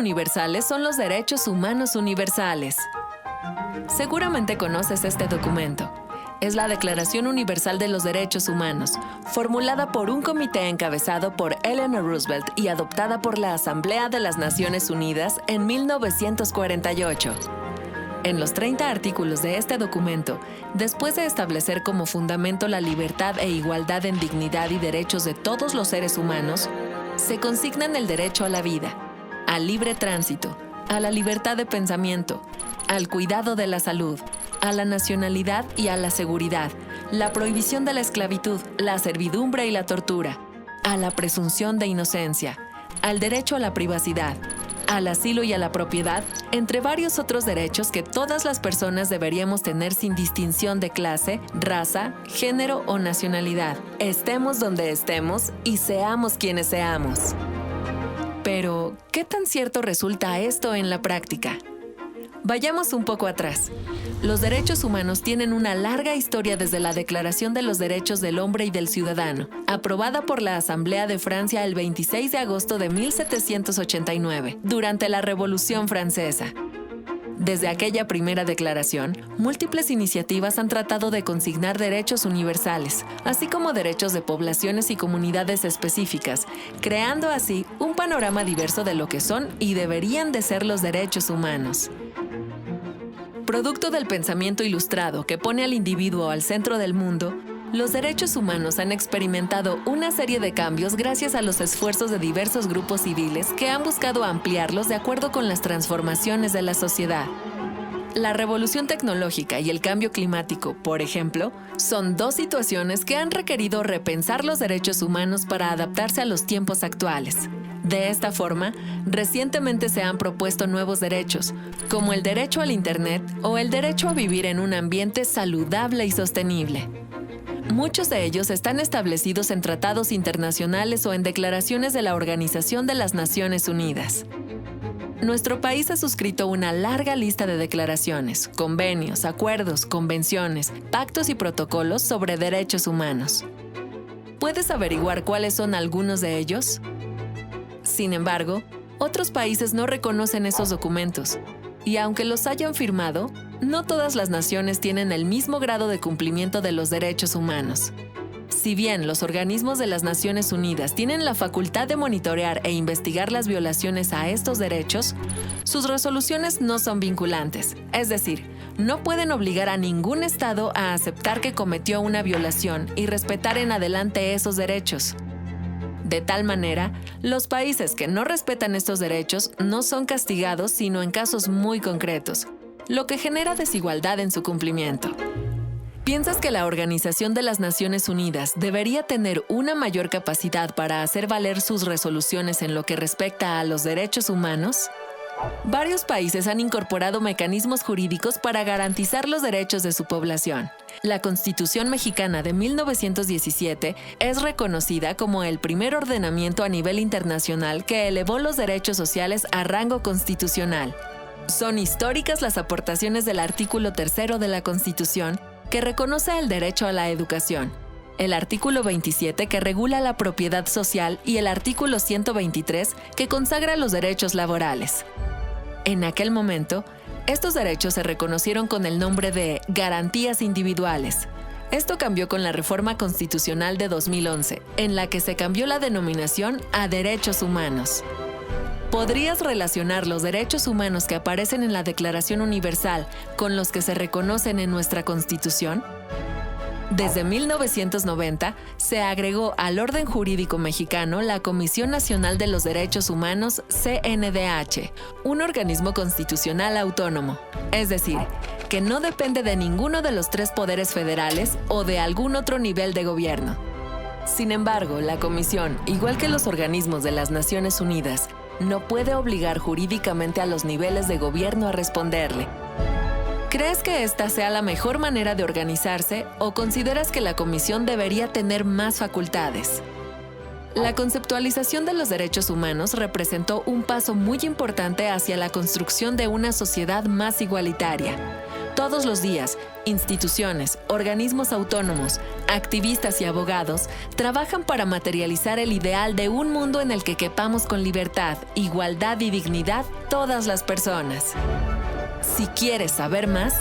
universales son los derechos humanos universales. Seguramente conoces este documento. Es la Declaración Universal de los Derechos Humanos, formulada por un comité encabezado por Eleanor Roosevelt y adoptada por la Asamblea de las Naciones Unidas en 1948. En los 30 artículos de este documento, después de establecer como fundamento la libertad e igualdad en dignidad y derechos de todos los seres humanos, se consignan el derecho a la vida, al libre tránsito, a la libertad de pensamiento, al cuidado de la salud, a la nacionalidad y a la seguridad, la prohibición de la esclavitud, la servidumbre y la tortura, a la presunción de inocencia, al derecho a la privacidad, al asilo y a la propiedad, entre varios otros derechos que todas las personas deberíamos tener sin distinción de clase, raza, género o nacionalidad, estemos donde estemos y seamos quienes seamos. Pero, ¿qué tan cierto resulta esto en la práctica? Vayamos un poco atrás. Los derechos humanos tienen una larga historia desde la Declaración de los Derechos del Hombre y del Ciudadano, aprobada por la Asamblea de Francia el 26 de agosto de 1789, durante la Revolución Francesa. Desde aquella primera declaración, múltiples iniciativas han tratado de consignar derechos universales, así como derechos de poblaciones y comunidades específicas, creando así un panorama diverso de lo que son y deberían de ser los derechos humanos. Producto del pensamiento ilustrado que pone al individuo al centro del mundo, los derechos humanos han experimentado una serie de cambios gracias a los esfuerzos de diversos grupos civiles que han buscado ampliarlos de acuerdo con las transformaciones de la sociedad. La revolución tecnológica y el cambio climático, por ejemplo, son dos situaciones que han requerido repensar los derechos humanos para adaptarse a los tiempos actuales. De esta forma, recientemente se han propuesto nuevos derechos, como el derecho al Internet o el derecho a vivir en un ambiente saludable y sostenible. Muchos de ellos están establecidos en tratados internacionales o en declaraciones de la Organización de las Naciones Unidas. Nuestro país ha suscrito una larga lista de declaraciones, convenios, acuerdos, convenciones, pactos y protocolos sobre derechos humanos. ¿Puedes averiguar cuáles son algunos de ellos? Sin embargo, otros países no reconocen esos documentos, y aunque los hayan firmado, no todas las naciones tienen el mismo grado de cumplimiento de los derechos humanos. Si bien los organismos de las Naciones Unidas tienen la facultad de monitorear e investigar las violaciones a estos derechos, sus resoluciones no son vinculantes, es decir, no pueden obligar a ningún Estado a aceptar que cometió una violación y respetar en adelante esos derechos. De tal manera, los países que no respetan estos derechos no son castigados sino en casos muy concretos, lo que genera desigualdad en su cumplimiento. ¿Piensas que la Organización de las Naciones Unidas debería tener una mayor capacidad para hacer valer sus resoluciones en lo que respecta a los derechos humanos? Varios países han incorporado mecanismos jurídicos para garantizar los derechos de su población. La Constitución Mexicana de 1917 es reconocida como el primer ordenamiento a nivel internacional que elevó los derechos sociales a rango constitucional. Son históricas las aportaciones del artículo 3 de la Constitución, que reconoce el derecho a la educación, el artículo 27 que regula la propiedad social y el artículo 123 que consagra los derechos laborales. En aquel momento, estos derechos se reconocieron con el nombre de garantías individuales. Esto cambió con la reforma constitucional de 2011, en la que se cambió la denominación a derechos humanos. ¿Podrías relacionar los derechos humanos que aparecen en la Declaración Universal con los que se reconocen en nuestra Constitución? Desde 1990, se agregó al orden jurídico mexicano la Comisión Nacional de los Derechos Humanos, CNDH, un organismo constitucional autónomo, es decir, que no depende de ninguno de los tres poderes federales o de algún otro nivel de gobierno. Sin embargo, la Comisión, igual que los organismos de las Naciones Unidas, no puede obligar jurídicamente a los niveles de gobierno a responderle. ¿Crees que esta sea la mejor manera de organizarse o consideras que la Comisión debería tener más facultades? La conceptualización de los derechos humanos representó un paso muy importante hacia la construcción de una sociedad más igualitaria. Todos los días, instituciones, organismos autónomos, activistas y abogados trabajan para materializar el ideal de un mundo en el que quepamos con libertad, igualdad y dignidad todas las personas. Si quieres saber más,